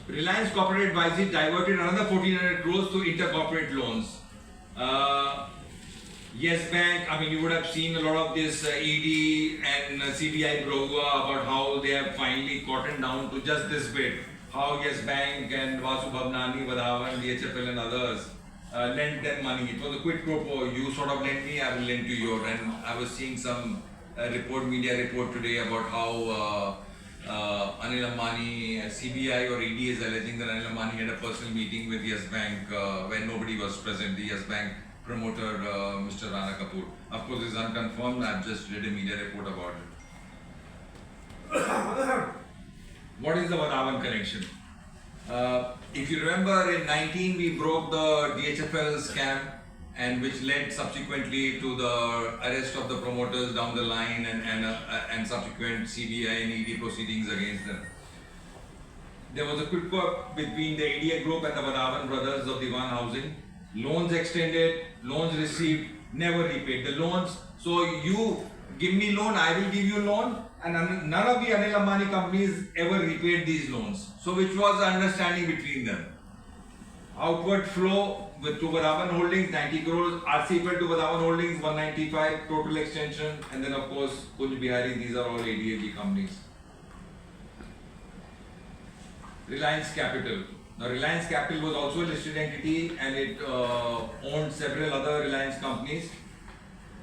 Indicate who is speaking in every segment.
Speaker 1: Reliance Corporate Advisory diverted another 1400 crores to intercorporate loans. Yes Bank, I mean, you would have seen a lot of this ED and CBI broga about how they have finally gotten down to just this bit. How Yes Bank and Vasu Bhavnani, Vadhavan, DHFL and others lent them money. It was a quid pro quo. You sort of lend me, I will lend to you. And I was seeing some media report today about how Anil Ambani, CBI or ED is alleging that Anil Ambani had a personal meeting with Yes Bank when nobody was present. The Yes Bank promoter, Mr. Rana Kapoor. Of course, it's unconfirmed. I've just read a media report about it. What is the Vadhavan connection? If you remember, in 19 we broke the DHFL scam, and which led subsequently to the arrest of the promoters down the line and subsequent CBI and ED proceedings against them. There was a quid pro between the ADA group and the Vadhavan brothers of Diwan Housing. Loans extended, loans received, never repaid. The loans, so you give me loan, I will give you loan, and none of the Anil Ambani companies ever repaid these loans. So which was the understanding between them? Outward flow with to Vadhavan Holdings 90 crores, RCFL to Vadhavan Holdings 195 total extension, and then of course Kunj Bihari, these are all ADAG companies. Reliance Capital. Now Reliance Capital was also a listed entity and it owned several other Reliance companies.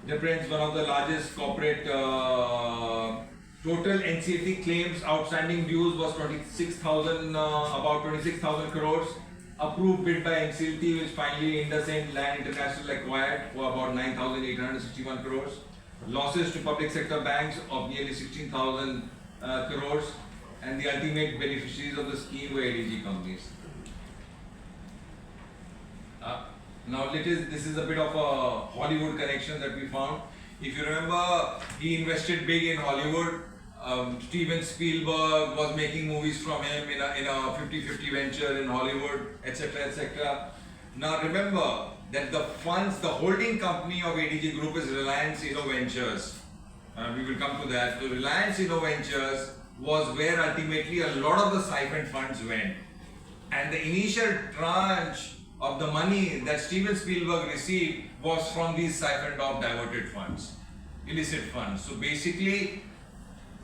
Speaker 1: Represents one of the largest corporate total NCLT claims outstanding dues was about 26,000 crores. Approved bid by NCLT, which finally IndusInd Land International acquired for about 9,861 crores. Losses to public sector banks of nearly 16,000 crores, and the ultimate beneficiaries of the scheme were ADG companies. Now this is a bit of a Hollywood connection that we found. If you remember, he invested big in Hollywood. Steven Spielberg was making movies from him in a 50-50 venture in Hollywood, etc. etc. Now remember that the funds, the holding company of ADG Group is Reliance InnoVentures. We will come to that. So Reliance InnoVentures was where ultimately a lot of the siphoned funds went. And the initial tranche of the money that Steven Spielberg received was from these siphoned off diverted funds, illicit funds. So basically,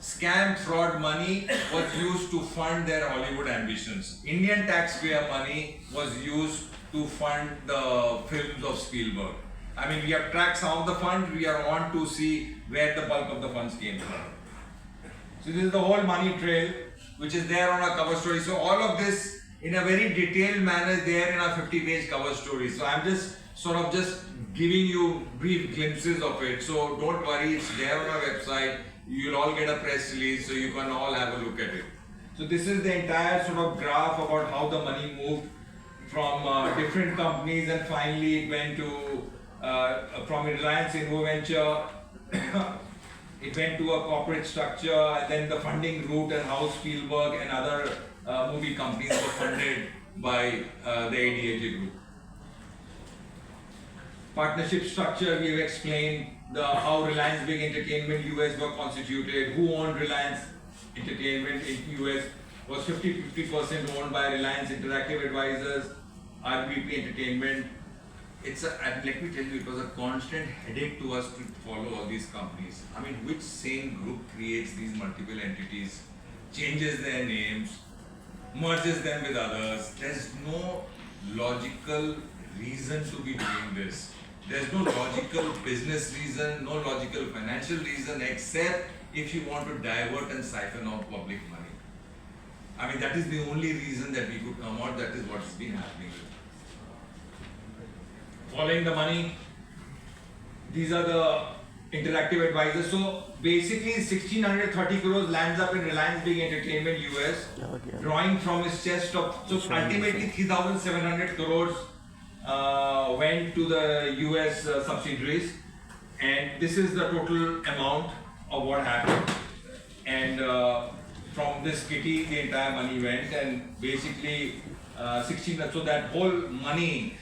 Speaker 1: scam fraud money was used to fund their Hollywood ambitions. Indian taxpayer money was used to fund the films of Spielberg. I mean, we have tracked some of the funds, we are on to see where the bulk of the funds came from. So this is the whole money trail, which is there on our cover story. So all of this in a very detailed manner is there in our 50-page cover story. So I'm just giving you brief glimpses of it. So don't worry, it's there on our website. You'll all get a press release, so you can all have a look at it. So this is the entire sort of graph about how the money moved from different companies, and finally it went to from Reliance InnoVenture. It went to a corporate structure, and then the funding route and how Spielberg and other movie companies were funded by the ADAG group. Partnership structure, we have explained how Reliance Big Entertainment US were constituted, who owned Reliance Entertainment in US, was 50% owned by Reliance Interactive Advisors, RBP Entertainment. Let me tell you, it was a constant headache to us to follow all these companies. I mean, which sane group creates these multiple entities, changes their names, merges them with others? There's no logical reason to be doing this. There's no logical business reason, no logical financial reason, except if you want to divert and siphon off public money. I mean, that is the only reason that we could come out. That is what's been happening. Following the money, these are the interactive advisors. So basically 1630 crores lands up in Reliance Big Entertainment US, drawing from his chest of, so ultimately 3700 crores went to the US subsidiaries, and this is the total amount of what happened. And from this kitty the entire money went, and basically 16, so that whole money,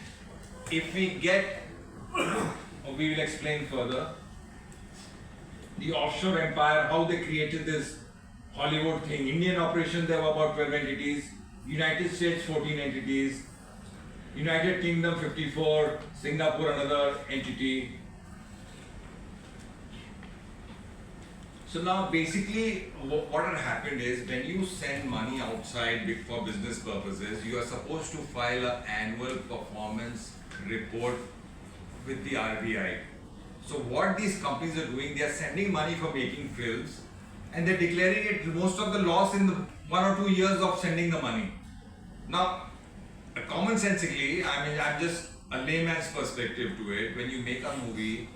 Speaker 1: if we get, we will explain further, the offshore empire, how they created this Hollywood thing. Indian operations, there were about 12 entities. United States 14 entities, United Kingdom 54, Singapore another entity. So now basically what had happened is when you send money outside for business purposes, you are supposed to file an annual performance report with the RBI. So what these companies are doing, they are sending money for making films and they're declaring it most of the loss in the 1 or 2 years of sending the money. Now, commonsensically, I mean, I'm just a layman's perspective to it. When you make a movie,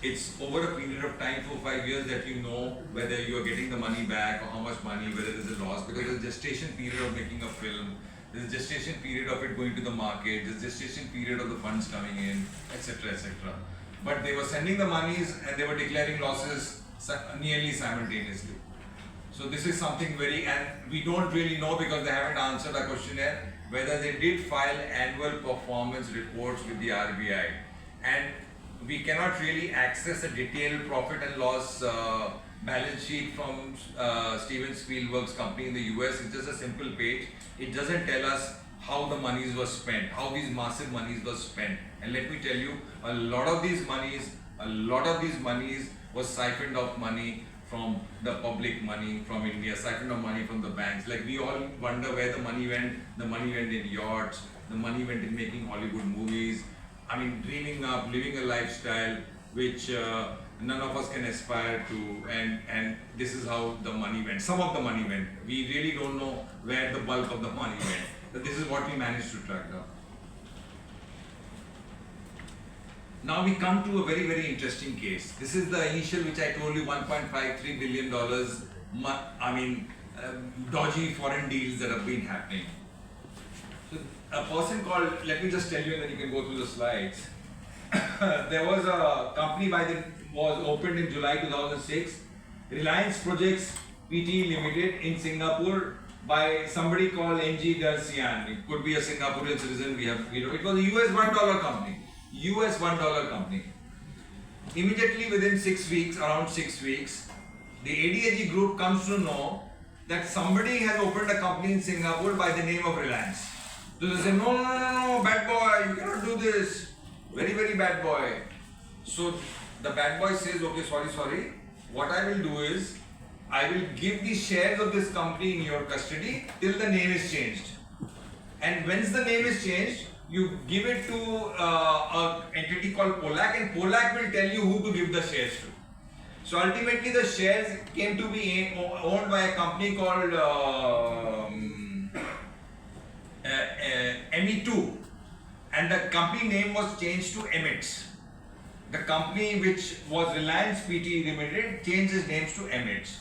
Speaker 1: it's over a period of time, 4 or 5 years, that you know whether you are getting the money back or how much money, whether there's a loss, because there's a gestation period of making a film, there's a gestation period of it going to the market, there's a gestation period of the funds coming in, etc., etc. But they were sending the monies and they were declaring losses nearly simultaneously. So this is something and we don't really know because they haven't answered our questionnaire whether they did file annual performance reports with the RBI. And we cannot really access a detailed profit and loss balance sheet from Steven Spielberg's company in the US. It's just a simple page. It doesn't tell us how the monies were spent, how these massive monies were spent. And let me tell you, a lot of these monies was siphoned off money from the public money from India, siphoned off money from the banks. Like we all wonder where the money went. The money went in yachts, the money went in making Hollywood movies. I mean, dreaming up, living a lifestyle which none of us can aspire to, and this is how the money went. Some of the money went. We really don't know where the bulk of the money went. But this is what we managed to track down. Now we come to a very, very interesting case. This is the initial, which I told you, $1.53 billion, dodgy foreign deals that have been happening. So a person called, let me just tell you and then you can go through the slides. There was a company was opened in July 2006, Reliance Projects Pte Limited in Singapore by somebody called NG Garcian. It could be a Singaporean citizen. It was a US $1 company. US $1 company. Immediately within 6 weeks, around 6 weeks, the ADAG group comes to know that somebody has opened a company in Singapore by the name of Reliance. So they say, no, bad boy, you cannot do this. Very, very bad boy. So the bad boy says, okay, sorry. What I will do is, I will give the shares of this company in your custody till the name is changed. And once the name is changed, you give it to an entity called Polak, and Polak will tell you who to give the shares to. So ultimately the shares came to be owned by a company called ME2, and the company name was changed to Emirates. The company which was Reliance Pte Limited changed its names to Emirates.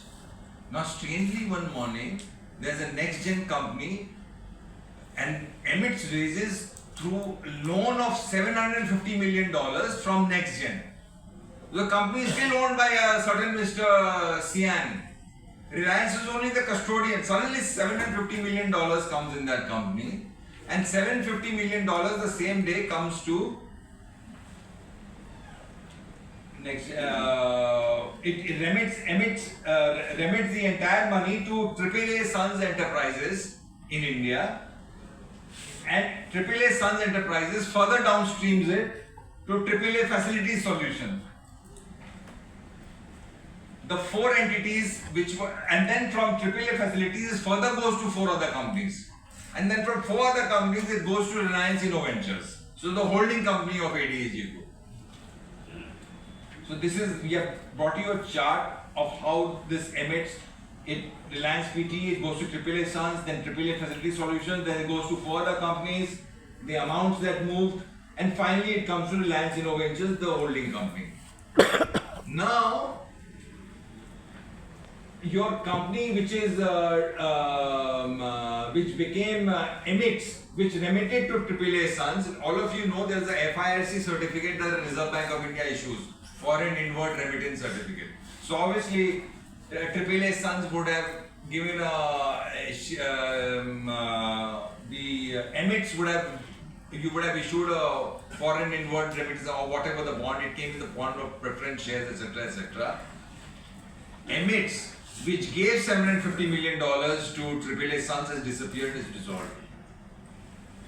Speaker 1: Now strangely one morning, there's a next gen company and Emirates raises through loan of $750 million from next gen. The company is still owned by a certain Mr. Sian. Reliance is only the custodian. Suddenly $750 million comes in that company, and $750 million the same day comes to next. It remits the entire money to AAA Sons Enterprises in India, and AAA Sons Enterprises further downstreams it to AAA Facilities Solutions. The 4 entities and then from AAA Facilities it further goes to 4 other companies, and then from 4 other companies it goes to Reliance InnoVentures. So the holding company of ADAG Group. So we have brought you a chart of how this emits. Reliance PT, it goes to AAA Sons, then AAA Facility Solutions, then it goes to 4 other companies, the amounts that moved, and finally it comes to Reliance InnoVentures, the holding company. Now, your company which became Emits, which remitted to AAA Sons, all of you know there's a FIRC certificate that the Reserve Bank of India issues, Foreign Inward Remittance Certificate. So obviously, AAA Sons would have given the Emits you would have issued a foreign inward remittance or whatever the bond, it came in the bond of preference shares, etc., etc. Emits which gave $750 million to AAA Sons, has disappeared, is dissolved.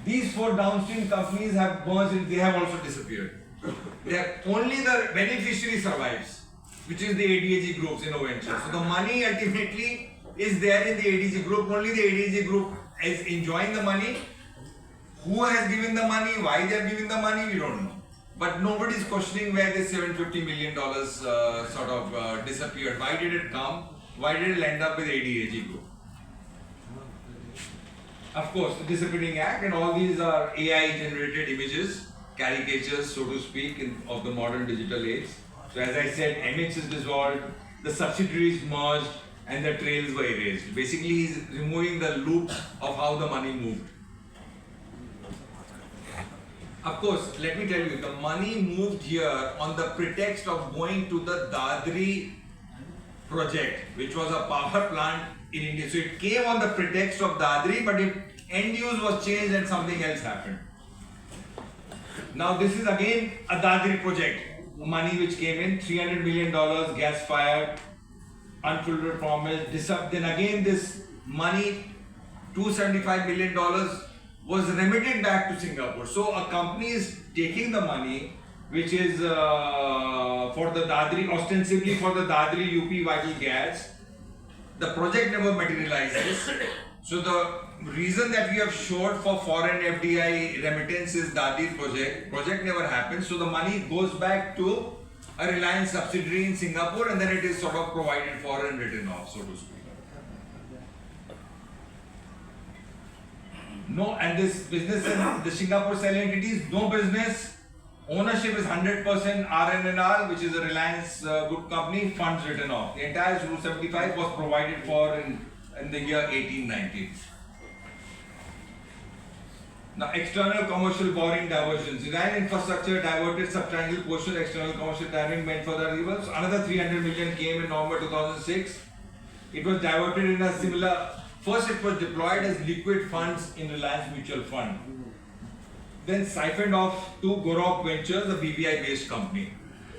Speaker 1: These 4 downstream companies have merged and they have also disappeared. Only the beneficiary survives, which is the ADAG Group's Innoventure. So the money ultimately is there in the ADAG Group. Only the ADAG Group is enjoying the money. Who has given the money, why they are giving the money, we don't know. But nobody is questioning where this $750 million disappeared. Why did it come? Why did it end up with ADAG Group? Of course, the Disappearing Act, and all these are AI generated images, caricatures, so to speak, of the modern digital age. So as I said, MX is dissolved, the subsidiaries merged, and the trails were erased. Basically, he's removing the loop of how the money moved. Of course, let me tell you, the money moved here on the pretext of going to the Dadri project, which was a power plant in India. So it came on the pretext of Dadri, but end use was changed and something else happened. Now this is again a Dadri project, money which came in, $300 million, gas fired, unfulfilled promise. Then again this money, $275 million, was remitted back to Singapore. So a company is taking the money, which is for the Dadri, ostensibly for the Dadri UP vital gas. The project never materializes. So the reason that we have showed for foreign FDI remittance is Dadri project never happens. So the money goes back to a Reliance subsidiary in Singapore, and then it is sort of provided for and written off, so to speak. No, and this business and the Singapore cell entities, no business. Ownership is 100% RNNR, which is a Reliance group company, funds written off. The entire 275 was provided for in the year 1890. Now, external commercial borrowing diversions. Iran infrastructure diverted substantial portion of external commercial borrowing meant for the rivers. Another 300 million came in November 2006. It was diverted in a similar. First, it was deployed as liquid funds in Reliance Mutual Fund. Then siphoned off to Gorok Ventures, a BVI-based company.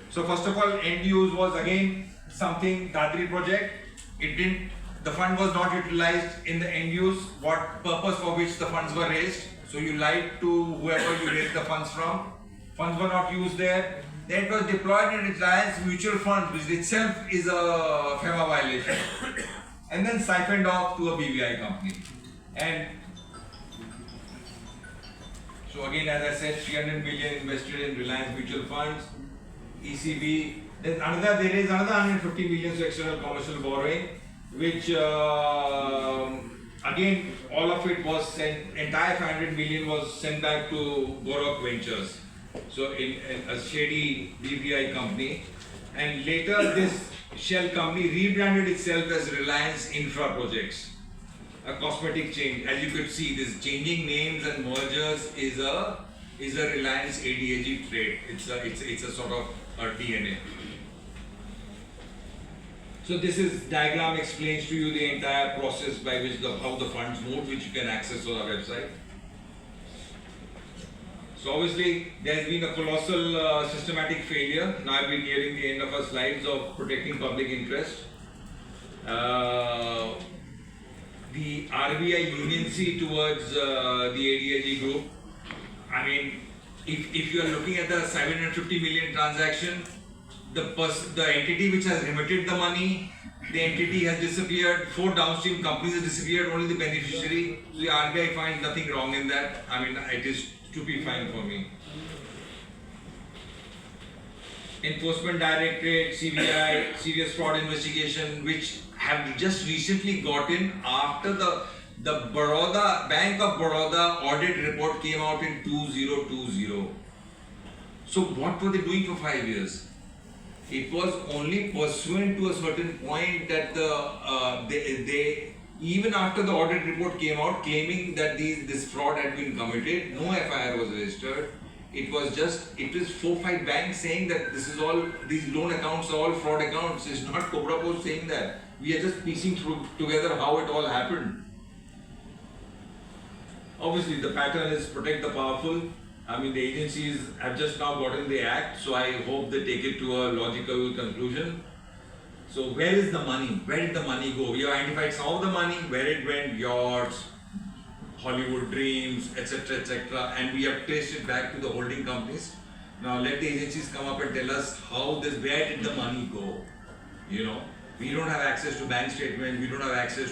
Speaker 1: So first of all, end use was again something Dadri project. The fund was not utilized in the end use. What purpose for which the funds were raised? So you lied to whoever you raised the funds from. Funds were not used there. Then it was deployed in Reliance Mutual Fund, which itself is a FEMA violation. And then siphoned off to a BVI company. And so again, as I said, 300 million invested in Reliance Mutual Funds, ECB. Then there is another 150 million to external commercial borrowing, which again, all of it was sent, entire 500 million was sent back to Gorok Ventures. So in a shady BVI company. And later this shell company rebranded itself as Reliance Infra Projects. A cosmetic change. As you could see, this changing names and mergers is a Reliance ADAG trait. It's a sort of a DNA. So this diagram explains to you the entire process by which how the funds moved, which you can access on our website. So obviously there has been a colossal systematic failure. Now I've been nearing the end of our slides of protecting public interest. The RBI leniency towards the ADAG group. I mean, if you are looking at the 750 million transaction, the entity which has remitted the money, the entity has disappeared, 4 downstream companies have disappeared, only the beneficiary. So the RBI finds nothing wrong in that. I mean, it is stupefying for me. Enforcement Directorate, CBI, serious fraud investigation, which have just recently gotten after the Bank of Baroda audit report came out in 2020. So what were they doing for 5 years? It was only pursuant to a certain point that they even after the audit report came out claiming that this fraud had been committed, no FIR was registered. It was 4-5 banks saying that these loan accounts are all fraud accounts. It's not Cobra Post saying that. We are just piecing together how it all happened. Obviously, the pattern is protect the powerful. I mean, the agencies have just now gotten the act, so I hope they take it to a logical conclusion. So where is the money? Where did the money go? We identified some of the money, where it went, yachts, Hollywood dreams, etc., etc., and we have traced it back to the holding companies. Now let the agencies come up and tell us how this, where did the money go? You know, we don't have access to bank statements, we don't have access